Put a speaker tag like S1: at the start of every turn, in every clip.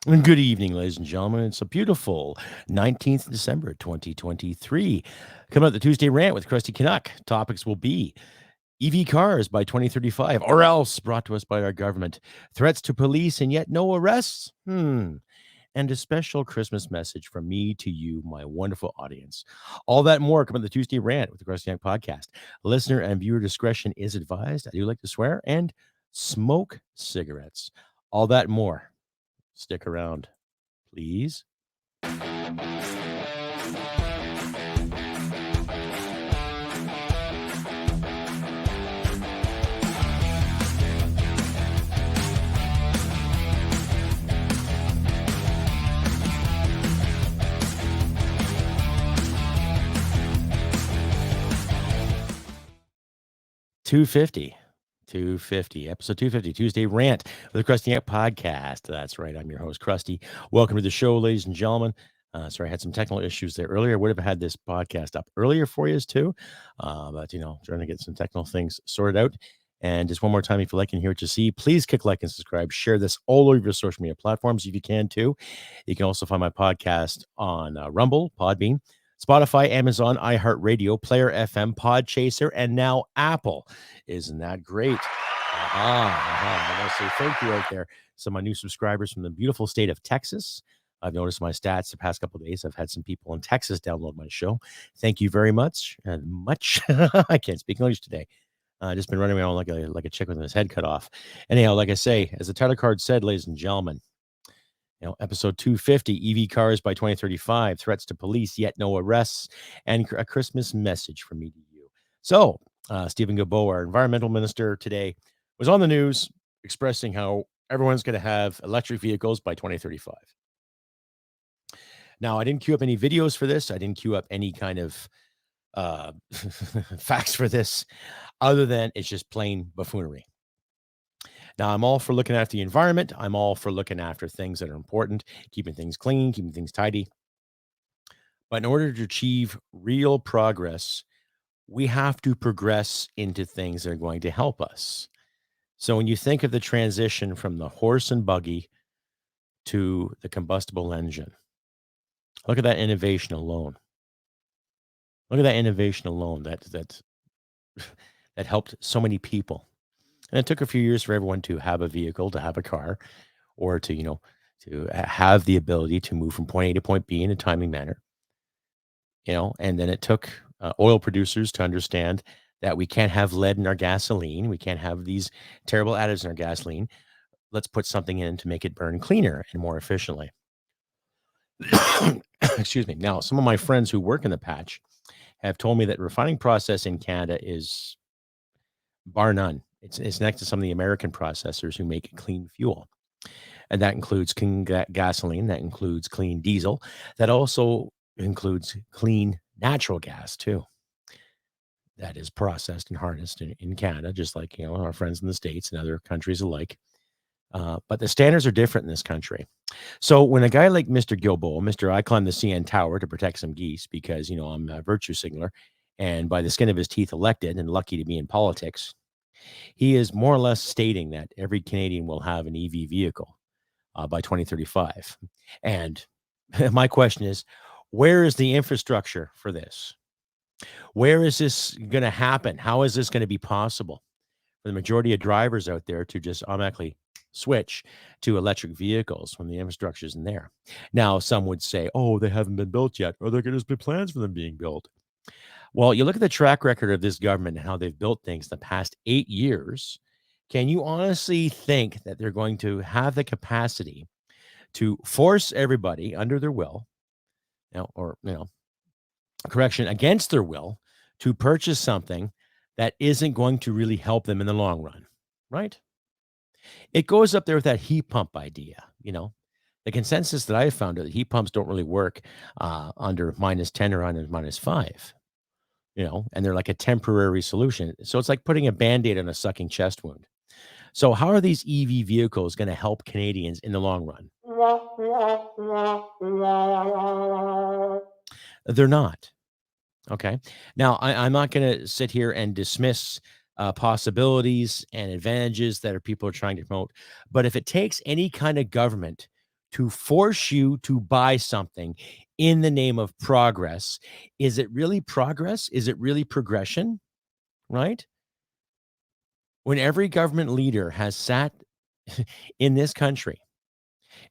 S1: And good evening, ladies and gentlemen. It's a beautiful 19th December 2023. Coming up the Tuesday Rant with Crusty Canuck. Topics will be EV cars by 2035, or else brought to us by our government. Threats to police and yet no arrests? And a special Christmas message from me to you, my wonderful audience. All that and more coming up the Tuesday Rant with the Crusty Canuck podcast. Listener and viewer discretion is advised. I do like to swear and smoke cigarettes. All that and more. Stick around, please. 250, episode 250, Tuesday Rant with the Crusty Canuck podcast. That's right. I'm your host, Crusty. Welcome to the show, ladies and gentlemen. Sorry, I had some technical issues there earlier. I would have had this podcast up earlier for you too, but trying to get some technical things sorted out. And just one more time, if you like and hear what you see, please click like and subscribe. Share this all over your social media platforms if you can too. You can also find my podcast on Rumble, Podbean, Spotify, Amazon, iHeartRadio, Player FM, Podchaser, and now Apple. Isn't that great? I want to say thank you out there. Some of my new subscribers from the beautiful state of Texas. I've noticed my stats the past couple of days. I've had some people in Texas download my show. Thank you very much. I can't speak English today. Just been running around like a chick with his head cut off. Anyhow, like I say, as the title card said, ladies and gentlemen, episode 250, EV cars by 2035, threats to police, yet no arrests, and a Christmas message from me to you. So, Stephen Guilbeault, our environmental minister today, was on the news expressing how everyone's going to have electric vehicles by 2035. Now, I didn't queue up any videos for this. I didn't queue up any kind of facts for this, other than it's just plain buffoonery. Now, I'm all for looking after the environment. I'm all for looking after things that are important, keeping things clean, keeping things tidy. But in order to achieve real progress, we have to progress into things that are going to help us. So when you think of the transition from the horse and buggy to the combustible engine, look at that innovation alone. Look at that innovation alone that helped so many people. And it took a few years for everyone to have a vehicle, to have a car, or to have the ability to move from point A to point B in a timely manner. And then it took oil producers to understand that we can't have lead in our gasoline. We can't have these terrible additives in our gasoline. Let's put something in to make it burn cleaner and more efficiently. Excuse me. Now, some of my friends who work in the patch have told me that refining process in Canada is bar none. It's next to some of the American processors who make clean fuel. And that includes clean gasoline. That includes clean diesel. That also includes clean natural gas, too. That is processed and harnessed in Canada, just like our friends in the States and other countries alike. But the standards are different in this country. So when a guy like Mr. Guilbeault, I climb the CN Tower to protect some geese because, I'm a virtue signaler and by the skin of his teeth elected and lucky to be in politics, he is more or less stating that every Canadian will have an EV vehicle by 2035. And my question is, where is the infrastructure for this? Where is this going to happen? How is this going to be possible for the majority of drivers out there to just automatically switch to electric vehicles when the infrastructure isn't there? Now, some would say, oh, they haven't been built yet, or there could just be plans for them being built. Well, you look at the track record of this government and how they've built things the past 8 years. Can you honestly think that they're going to have the capacity to force everybody under their will, correction, against their will, to purchase something that isn't going to really help them in the long run, right? It goes up there with that heat pump idea. The consensus that I found that heat pumps don't really work under -10 or under -5. And they're like a temporary solution. So it's like putting a Band-Aid on a sucking chest wound. So how are these EV vehicles going to help Canadians in the long run? They're not. Okay. Now, I'm not going to sit here and dismiss possibilities and advantages that people are trying to promote. But if it takes any kind of government to force you to buy something in the name of progress. Is it really progress? Is it really progression? Right? When every government leader has sat in this country,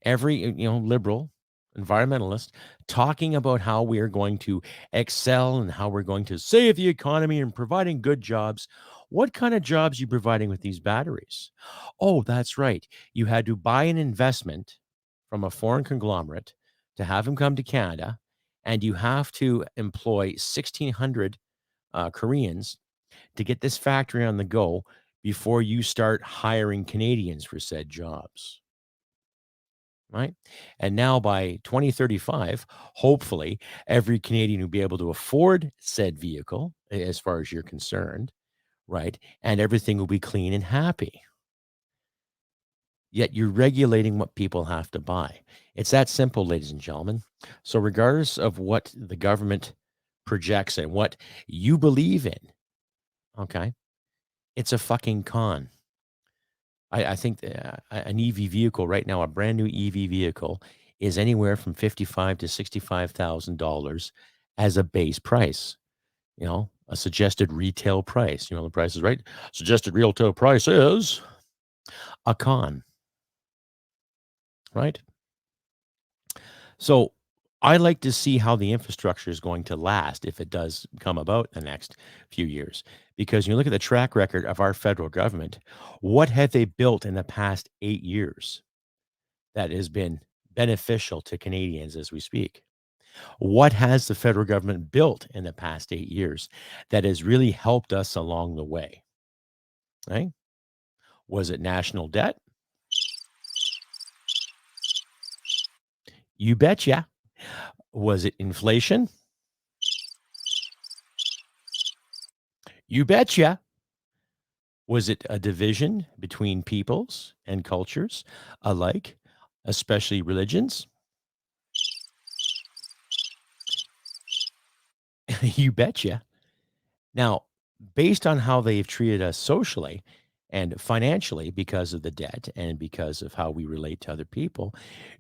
S1: every liberal environmentalist talking about how we are going to excel and how we're going to save the economy and providing good jobs. What kind of jobs are you providing with these batteries? Oh, that's right. You had to buy an investment from a foreign conglomerate to have them come to Canada, and you have to employ 1,600 Koreans to get this factory on the go before you start hiring Canadians for said jobs. Right? And now by 2035, hopefully every Canadian will be able to afford said vehicle as far as you're concerned, right? And everything will be clean and happy. Yet you're regulating what people have to buy. It's that simple, ladies and gentlemen. So regardless of what the government projects and what you believe in, okay, it's a fucking con. I think an EV vehicle right now, a brand new EV vehicle, is anywhere from $55,000 to $65,000 as a base price. A suggested retail price. The price is right. Suggested retail price is a con, right? So I like to see how the infrastructure is going to last if it does come about the next few years. Because you look at the track record of our federal government, what have they built in the past 8 years that has been beneficial to Canadians as we speak? What has the federal government built in the past 8 years that has really helped us along the way? Right? Was it national debt? You betcha. Was it inflation? You betcha. Was it a division between peoples and cultures alike, especially religions? You betcha. Now, based on how they've treated us socially and financially because of the debt and because of how we relate to other people,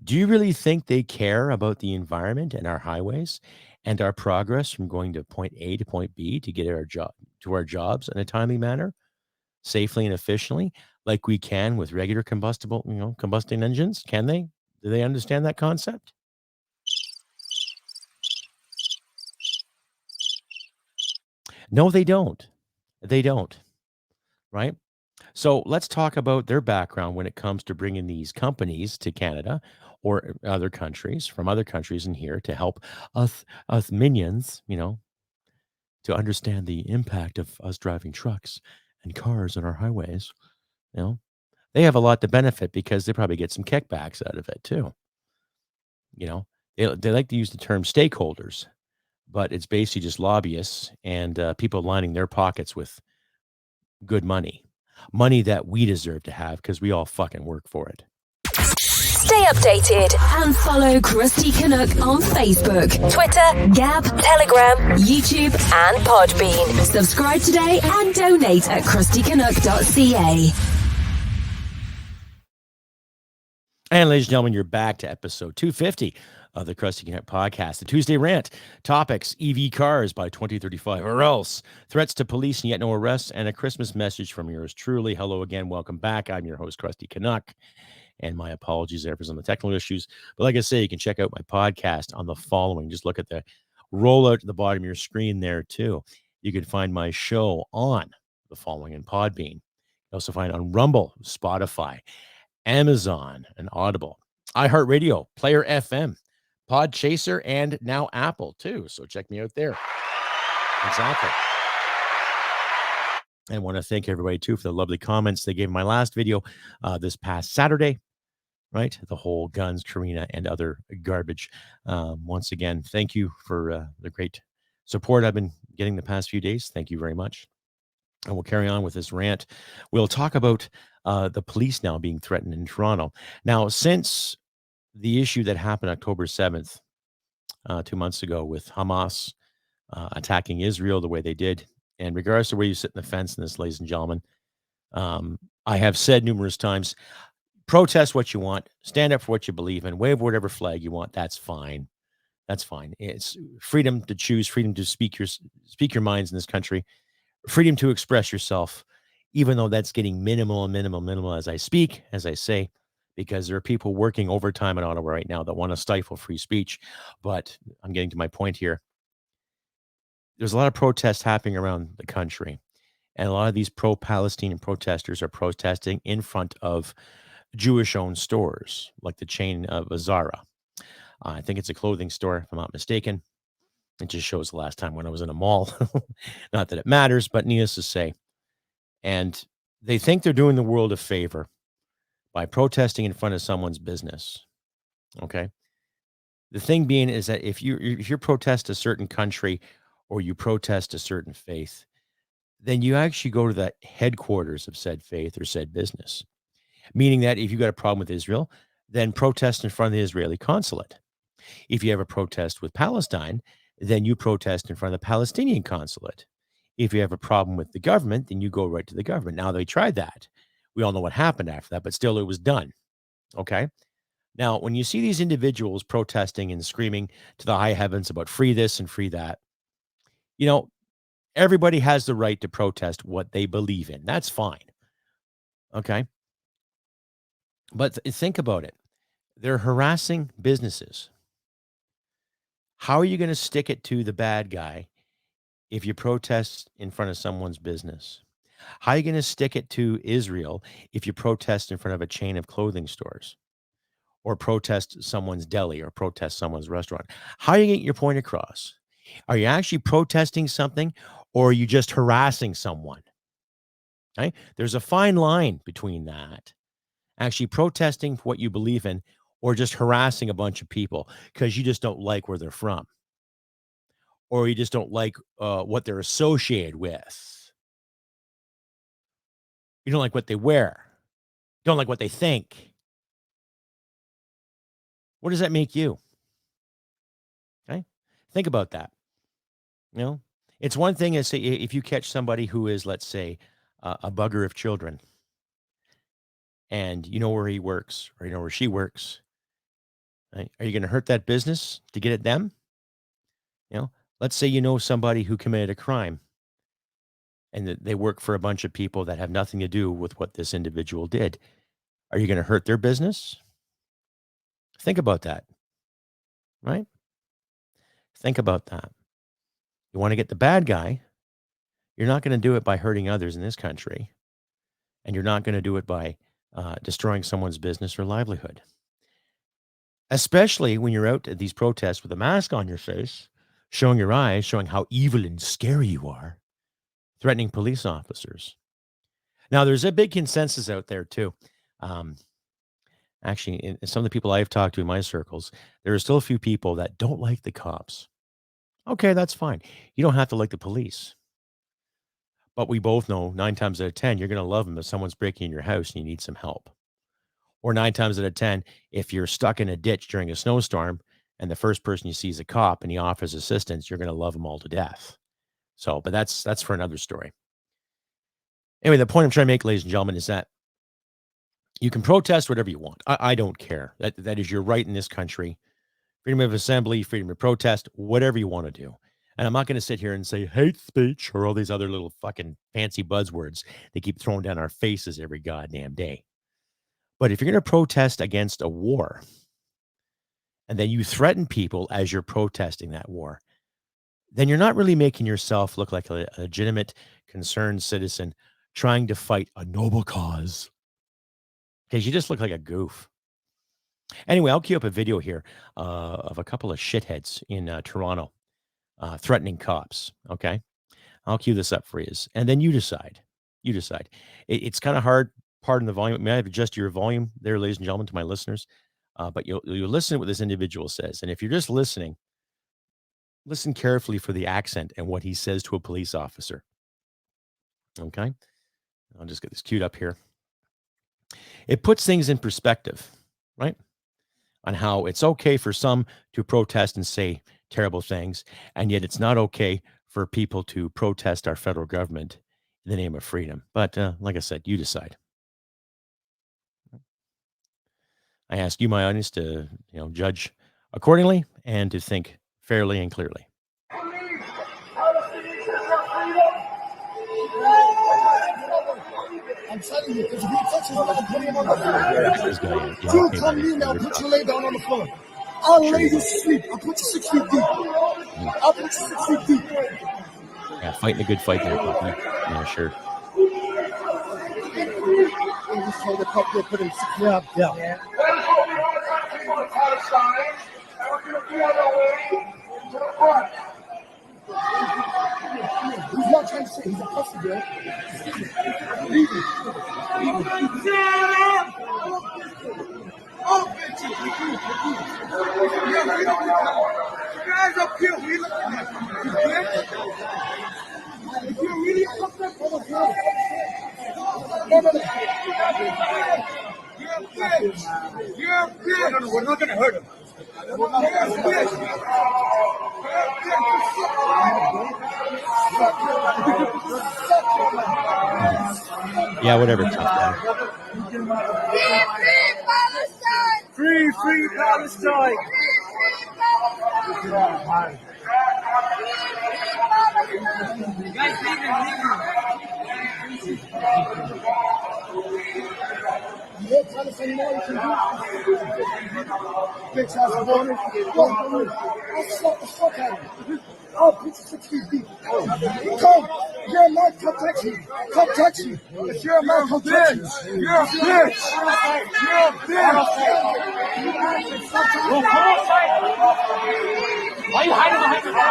S1: do you really think they care about the environment and our highways and our progress from going to point A to point B to get our jobs in a timely manner, safely and efficiently, like we can with regular combusting engines? Can they? Do they understand that concept? No, they don't. They don't. Right? So let's talk about their background when it comes to bringing these companies to Canada or other countries from other countries in here to help us minions, to understand the impact of us driving trucks and cars on our highways. You know, they have a lot to benefit because they probably get some kickbacks out of it too. You know, they like to use the term stakeholders, but it's basically just lobbyists and people lining their pockets with good money that we deserve to have because we all fucking work for it.
S2: Stay updated and follow Crusty Canuck on Facebook, Twitter, Gab, Telegram, YouTube, and Podbean. Subscribe today and donate at crustycanuck.ca.
S1: And ladies and gentlemen, you're back to episode 250 of the Crusty Canuck podcast. The Tuesday Rant topics: EV cars by 2035 or else, threats to police and yet no arrests, and a Christmas message from yours truly. Hello again. Welcome back. I'm your host, Crusty Canuck. And my apologies there for some of the technical issues. But like I say, you can check out my podcast on the following. Just look at the rollout to the bottom of your screen there too. You can find my show on the following in Podbean. You also find it on Rumble, Spotify, Amazon, and Audible, iHeartRadio, Player FM, Podchaser, and now Apple too. So check me out there. Exactly. And I want to thank everybody too for the lovely comments they gave in my last video this past Saturday. Right? The whole guns, Karina, and other garbage. Once again, thank you for the great support I've been getting the past few days. Thank you very much. And we'll carry on with this rant. We'll talk about the police now being threatened in Toronto. Now, since the issue that happened October 7th, 2 months ago, with Hamas attacking Israel the way they did, and regardless of where you sit in the fence in this, ladies and gentlemen, I have said numerous times, Protest what you want, stand up for what you believe in, wave whatever flag you want. That's fine. That's fine. It's freedom to choose, freedom to speak your minds in this country, freedom to express yourself, even though that's getting minimal as I speak, as I say, because there are people working overtime in Ottawa right now that want to stifle free speech. But I'm getting to my point here. There's a lot of protests happening around the country, and a lot of these pro-Palestinian protesters are protesting in front of Jewish-owned stores, like the chain of Zara. I think it's a clothing store, if I'm not mistaken. It just shows the last time when I was in a mall. Not that it matters, but needless to say. And they think they're doing the world a favor by protesting in front of someone's business. Okay. The thing being is that if you protest a certain country or you protest a certain faith, then you actually go to the headquarters of said faith or said business. Meaning that if you got a problem with Israel, then protest in front of the Israeli consulate. If you have a protest with Palestine, then you protest in front of the Palestinian consulate. If you have a problem with the government, then you go right to the government. Now, they tried that. We all know what happened after that, but still it was done. Okay. Now, when you see these individuals protesting and screaming to the high heavens about free this and free that, you know, everybody has the right to protest what they believe in. That's fine. Okay. But think about it. They're harassing businesses. How are you going to stick it to the bad guy if you protest in front of someone's business? How are you going to stick it to Israel if you protest in front of a chain of clothing stores or protest someone's deli or protest someone's restaurant? How are you getting your point across? Are you actually protesting something or are you just harassing someone? Okay? There's a fine line between that. Actually protesting what you believe in or just harassing a bunch of people because you just don't like where they're from or you just don't like what they're associated with. You don't like what they wear. You don't like what they think. What does that make you? Okay. Think about that. You know, it's one thing is, say, if you catch somebody who is, let's say, a bugger of children and you know where he works or you know where she works, right? Are you going to hurt that business to get at them? You know, let's say you know somebody who committed a crime and that they work for a bunch of people that have nothing to do with what this individual did. Are you going to hurt their business? Think about that, right? Think about that. You want to get the bad guy, you're not going to do it by hurting others in this country, and you're not going to do it by destroying someone's business or livelihood. Especially when you're out at these protests with a mask on your face, showing your eyes, showing how evil and scary you are, threatening police officers. Now, there's a big consensus out there, too. Actually, in some of the people I've talked to in my circles, there are still a few people that don't like the cops. Okay, that's fine. You don't have to like the police. But we both know 9 times out of 10, you're going to love them if someone's breaking in your house and you need some help. Or 9 times out of 10, if you're stuck in a ditch during a snowstorm and the first person you see is a cop and he offers assistance, you're going to love them all to death. So, but that's for another story. Anyway, the point I'm trying to make, ladies and gentlemen, is that you can protest whatever you want. I don't care. That is your right in this country. Freedom of assembly, freedom of protest, whatever you want to do. And I'm not going to sit here and say hate speech or all these other little fucking fancy buzzwords they keep throwing down our faces every goddamn day. But if you're going to protest against a war and then you threaten people as you're protesting that war, then you're not really making yourself look like a legitimate, concerned citizen trying to fight a noble cause. Because you just look like a goof. Anyway, I'll queue up a video here of a couple of shitheads in Toronto threatening cops. Okay, I'll cue this up for you, and then you decide. You decide. It's kind of hard. Pardon the volume. May I adjust your volume there, ladies and gentlemen, to my listeners? But you'll listen to what this individual says, and if you're just listening, listen carefully for the accent and what he says to a police officer. Okay, I'll just get this queued up here. It puts things in perspective, right? On how it's okay for some to protest and say terrible things, and yet it's not okay for people to protest our federal government in the name of freedom. But like I said, you decide. I ask you, my audience, to judge accordingly and to think fairly and clearly.
S3: I'm telling you, because if he touches me, I'm putting him on the floor.
S1: This guy, yeah,
S3: You
S1: okay,
S3: come
S1: buddy,
S3: near me, I'll
S1: you're
S3: put
S1: tough.
S3: you lay down on the floor. I'll
S1: Sure
S3: lay
S1: you
S3: you
S1: will.
S3: sleep. I'll put you 6 feet deep. I'll put you 6 feet deep.
S1: Yeah, fighting a good fight there, puppy. Yeah, sure.
S3: Just told the cop to put him 6 feet up. Yeah. He's not trying to say he's a pussy, bro. Leave him. Oh, bitches. You guys up here, we looking at you. If you're really up there, come on, bro. No. You're a bitch. You're a bitch. No, we're not going to hurt him. You're a bitch.
S1: Yeah, whatever, tough guy.
S3: Free Palestine! Yeah, Palestine, you know what you can do? Bitch ass boy. I'll slap the fuck out of you. I'll put you 6 feet deep. Come, you're a man, come touch me. Come touch me. If you're a man, come touch me. You're a bitch. You're a bitch.
S4: Well, come outside. Why are you hiding behind the door?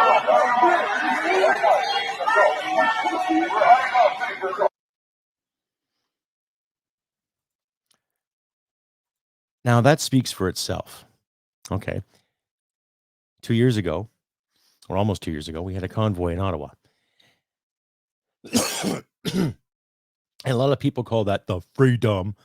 S1: Now that speaks for itself. Okay. 2 years ago, or almost 2 years ago, we had a convoy in Ottawa. And a lot of people call that the freedom,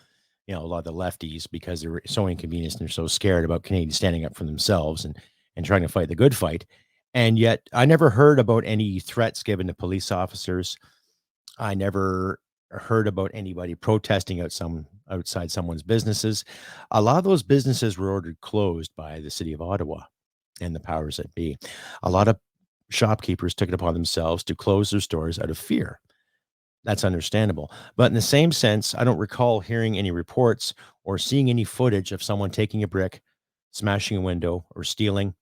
S1: a lot of the lefties, because they're so inconvenienced and they're so scared about Canadians standing up for themselves and trying to fight the good fight. And yet I never heard about any threats given to police officers. I never heard about anybody protesting outside someone's businesses. A lot of those businesses were ordered closed by the city of Ottawa and the powers that be. A lot of shopkeepers took it upon themselves to close their stores out of fear. That's understandable. But in the same sense, I don't recall hearing any reports or seeing any footage of someone taking a brick, smashing a window, or stealing,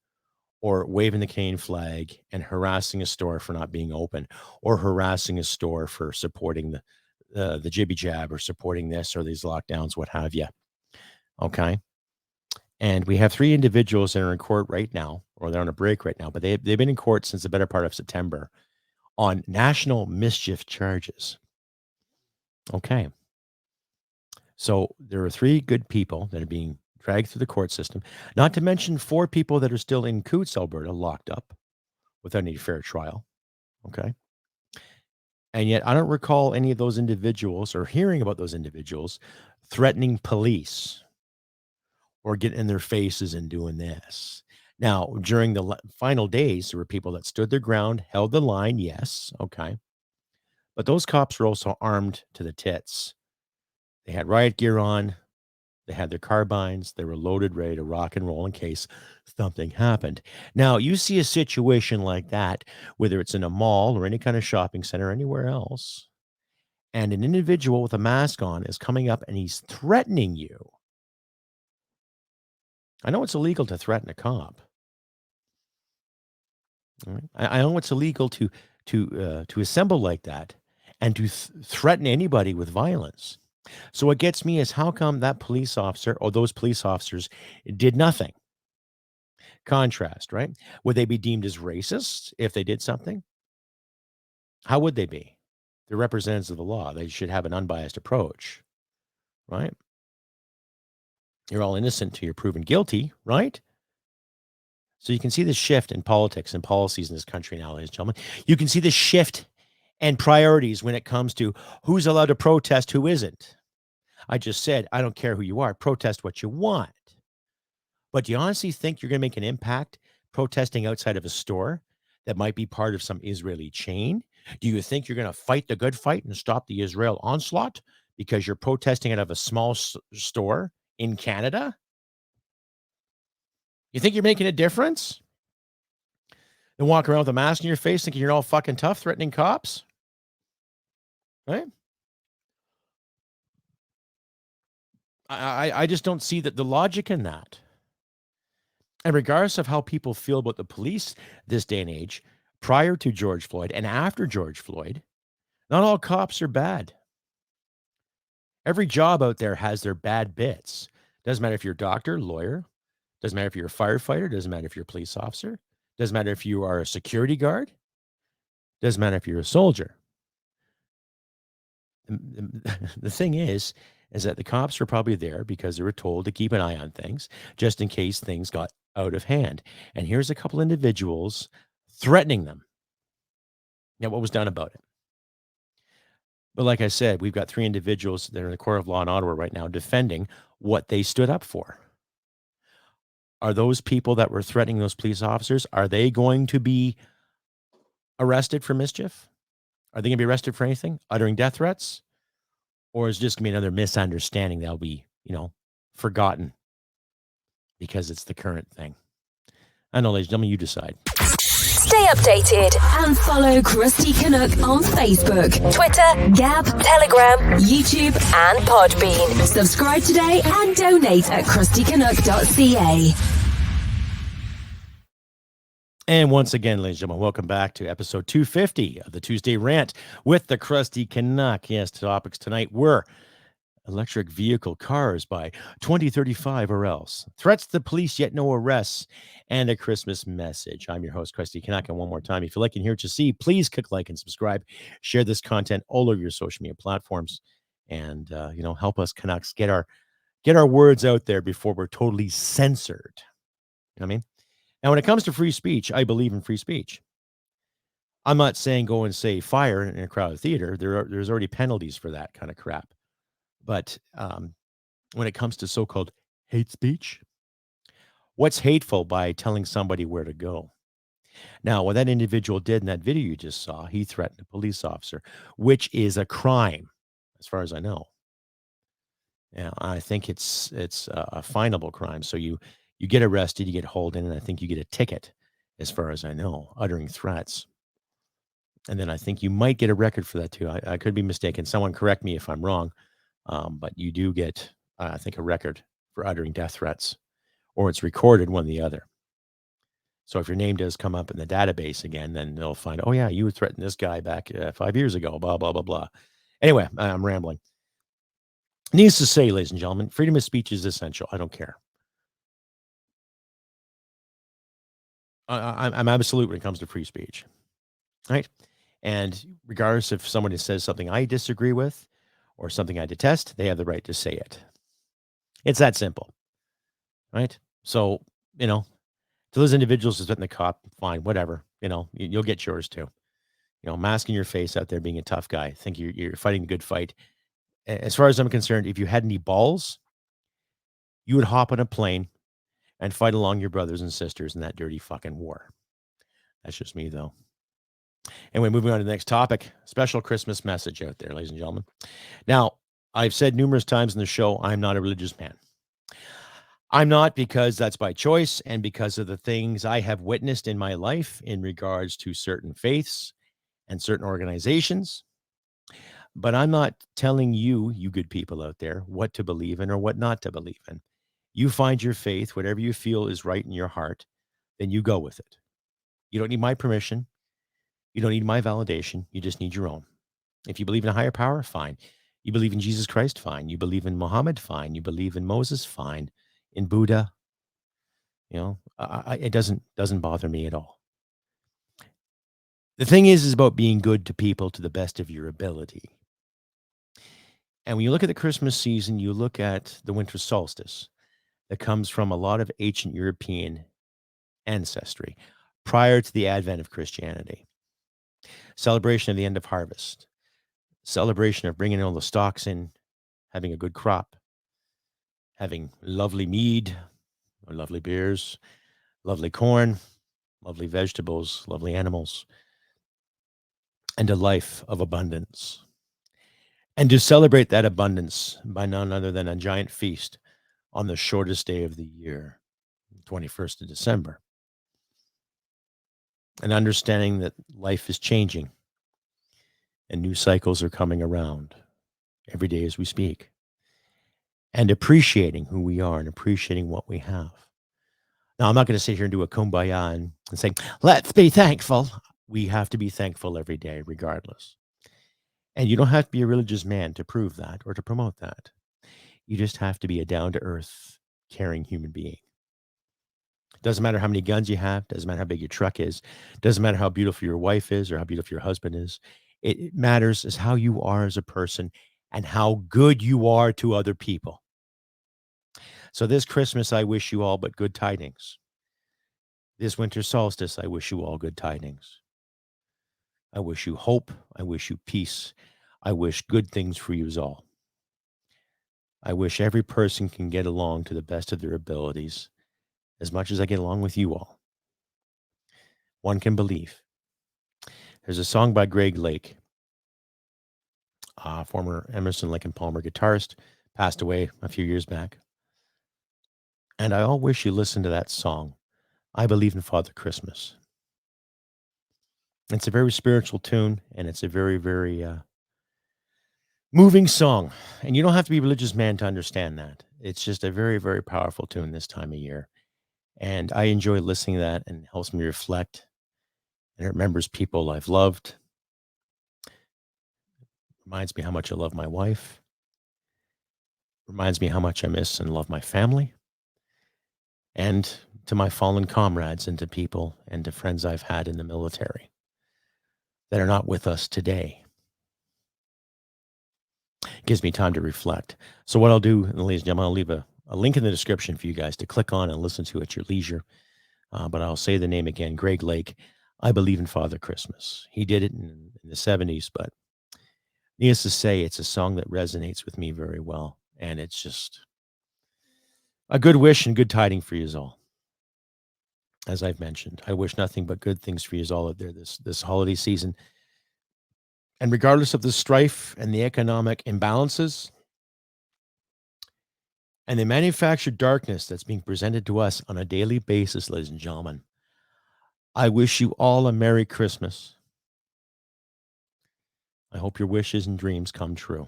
S1: or waving the Canadian flag and harassing a store for not being open, or harassing a store for supporting the jibby jab, or supporting this or these lockdowns, what have you. Okay. And we have 3 individuals that are in court right now, or they're on a break right now, but they've been in court since the better part of September on national mischief charges. Okay. So there are 3 good people that are being dragged through the court system, not to mention 4 people that are still in Coutts, Alberta, locked up without any fair trial. Okay. And yet I don't recall any of those individuals or hearing about those individuals threatening police or getting in their faces and doing this. Now, during the final days, there were people that stood their ground, held the line. Yes. Okay. But those cops were also armed to the tits. They had riot gear on. They had their carbines. They were loaded, ready to rock and roll in case something happened. Now, you see a situation like that, whether it's in a mall or any kind of shopping center, anywhere else, and an individual with a mask on is coming up and he's threatening you. I know it's illegal to threaten a cop. All right? I know it's illegal to assemble like that and to threaten anybody with violence. So what gets me is, how come that police officer or those police officers did nothing? Contrast, right? Would they be deemed as racist if they did something? How would they be? They're representatives of the law. They should have an unbiased approach, right? You're all innocent till you're proven guilty, right? So you can see the shift in politics and policies in this country now, ladies and gentlemen. You can see the shift and priorities when it comes to who's allowed to protest, who isn't. I just said, I don't care who you are, protest what you want. But do you honestly think you're going to make an impact protesting outside of a store that might be part of some Israeli chain? Do you think you're going to fight the good fight and stop the Israel onslaught because you're protesting out of a small store in Canada? You think you're making a difference? And walk around with a mask on your face thinking you're all fucking tough, threatening cops? Right? I just don't see the logic in that. And regardless of how people feel about the police this day and age, prior to George Floyd and after George Floyd, not all cops are bad. Every job out there has their bad bits. Doesn't matter if you're a doctor, lawyer, doesn't matter if you're a firefighter, doesn't matter if you're a police officer, doesn't matter if you are a security guard, doesn't matter if you're a soldier. The thing is that the cops were probably there because they were told to keep an eye on things just in case things got out of hand. And here's a couple individuals threatening them. Now, what was done about it? But like I said, we've got 3 individuals that are in the court of law in Ottawa right now defending what they stood up for. Are those people that were threatening those police officers, are they going to be arrested for mischief? Are they going to be arrested for anything? Uttering death threats? Or is it just going to be another misunderstanding that'll be, forgotten because it's the current thing? I know, ladies and gentlemen, you decide.
S2: Stay updated and follow Crusty Canuck on Facebook, Twitter, Gab, Telegram, YouTube, and Podbean. Subscribe today and donate at crustycanuck.ca.
S1: And once again, ladies and gentlemen, welcome back to episode 250 of the Tuesday Rant with the Crusty Canuck. Yes, topics tonight were electric vehicle cars by 2035 or else, threats to the police yet no arrests, and a Christmas message. I'm your host, Crusty Canuck, and one more time, if you like and hear what you see, please click like and subscribe. Share this content all over your social media platforms, and help us Canucks get our words out there before we're totally censored. You know what I mean? Now, when it comes to free speech, I believe in free speech. I'm not saying go and say fire in a crowded theater. There's already penalties for that kind of crap. But when it comes to so-called hate speech, what's hateful by telling somebody where to go? Now, what that individual did in that video you just saw, he threatened a police officer, which is a crime, as far as I know. Yeah, I think it's a finable crime. So you get arrested, you get hauled in, and I think you get a ticket, as far as I know, uttering threats. And then I think you might get a record for that too. I could be mistaken. Someone correct me if I'm wrong. But you do get, I think, a record for uttering death threats, or it's recorded, one or the other. So if your name does come up in the database again, then they'll find, oh yeah, you threatened this guy back 5 years ago, blah, blah, blah, blah. Anyway, I'm rambling. Needless to say, ladies and gentlemen, freedom of speech is essential. I don't care. I'm absolute when it comes to free speech, right? And regardless if somebody says something I disagree with or something I detest, they have the right to say it. It's that simple, right? So, to those individuals who's been the cop, fine, whatever, you'll get yours too. Masking your face out there, being a tough guy, think you're fighting a good fight. As far as I'm concerned, if you had any balls, you would hop on a plane and fight along your brothers and sisters in that dirty fucking war. That's just me, though. Anyway, moving on to the next topic. Special Christmas message out there, ladies and gentlemen. Now, I've said numerous times in the show, I'm not a religious man. I'm not, because that's by choice and because of the things I have witnessed in my life in regards to certain faiths and certain organizations. But I'm not telling you good people out there, what to believe in or what not to believe in. You find your faith, whatever you feel is right in your heart, then you go with it. You don't need my permission. You don't need my validation. You just need your own. If you believe in a higher power, fine. You believe in Jesus Christ, fine. You believe in Muhammad, fine. You believe in Moses, fine. In Buddha, it doesn't bother me at all. The thing is about being good to people to the best of your ability. And when you look at the Christmas season, you look at the winter solstice that comes from a lot of ancient European ancestry prior to the advent of Christianity. Celebration of the end of harvest. Celebration of bringing all the stocks in, having a good crop, having lovely mead or lovely beers, lovely corn, lovely vegetables, lovely animals, and a life of abundance. And to celebrate that abundance by none other than a giant feast on the shortest day of the year. 21st of December. And understanding that life is changing and new cycles are coming around every day as we speak. And appreciating who we are and appreciating what we have. Now, I'm not going to sit here and do a kumbaya and say, let's be thankful. We have to be thankful every day, regardless. And you don't have to be a religious man to prove that or to promote that. You just have to be a down-to-earth, caring human being. Doesn't matter how many guns you have. Doesn't matter how big your truck is. Doesn't matter how beautiful your wife is or how beautiful your husband is. It matters is how you are as a person and how good you are to other people. So this Christmas, I wish you all but good tidings. This winter solstice, I wish you all good tidings. I wish you hope. I wish you peace. I wish good things for you all. I wish every person can get along to the best of their abilities as much as I get along with you all. One can believe. There's a song by Greg Lake, former Emerson, Lake and Palmer guitarist, passed away a few years back. And I all wish you listen to that song, I Believe in Father Christmas. It's a very spiritual tune, and it's a very, very moving song. And you don't have to be a religious man to understand that. It's just a very, very powerful tune this time of year. And I enjoy listening to that, and it helps me reflect. And it remembers people I've loved. Reminds me how much I love my wife. Reminds me how much I miss and love my family. And to my fallen comrades and to people and to friends I've had in the military that are not with us today. It gives me time to reflect. So what I'll do, ladies and gentlemen, I'll leave a link in the description for you guys to click on and listen to at your leisure. But I'll say the name again, Greg Lake, I Believe in Father Christmas. He did it in the 70s, but needless to say, it's a song that resonates with me very well. And it's just a good wish and good tiding for you all. As I've mentioned, I wish nothing but good things for you all out there this holiday season. And regardless of the strife and the economic imbalances and the manufactured darkness that's being presented to us on a daily basis, ladies and gentlemen, I wish you all a Merry Christmas. I hope your wishes and dreams come true.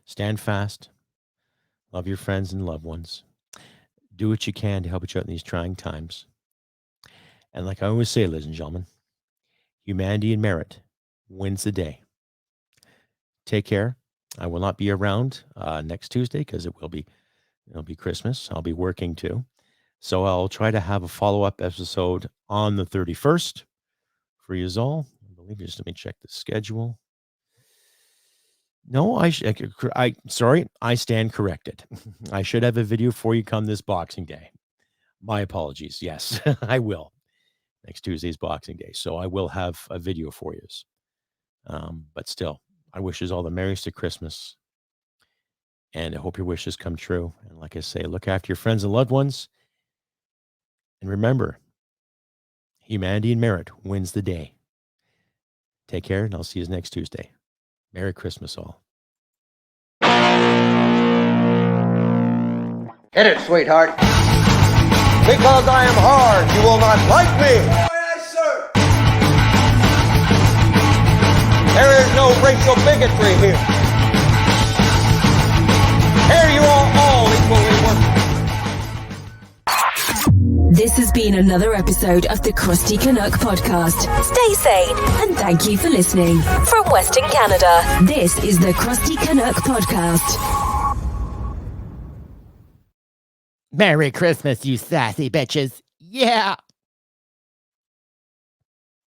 S1: Stand fast. Love your friends and loved ones. Do what you can to help each other in these trying times. And like I always say, ladies and gentlemen, humanity and merit wins the day. Take care. I will not be around next Tuesday because it'll be Christmas. I'll be working too. So I'll try to have a follow-up episode on the 31st for you all. I believe, just let me check the schedule. No, I stand corrected. I should have a video for you come this Boxing Day. My apologies. Yes, I will. Next Tuesday's Boxing Day. So I will have a video for you. But still, I wish you all the merriest of Christmas. And I hope your wishes come true. And like I say, look after your friends and loved ones. And remember, humanity and merit wins the day. Take care, and I'll see you next Tuesday. Merry Christmas, all.
S5: Hit it, sweetheart. Because I am hard, you will not like me. Yes, sir. There is no racial bigotry here. Here you are all equally worth.
S2: This has been another episode of the Crusty Canuck podcast. Stay sane and thank you for listening. From Western Canada, this is the Crusty Canuck podcast.
S6: Merry Christmas, you sassy bitches. Yeah.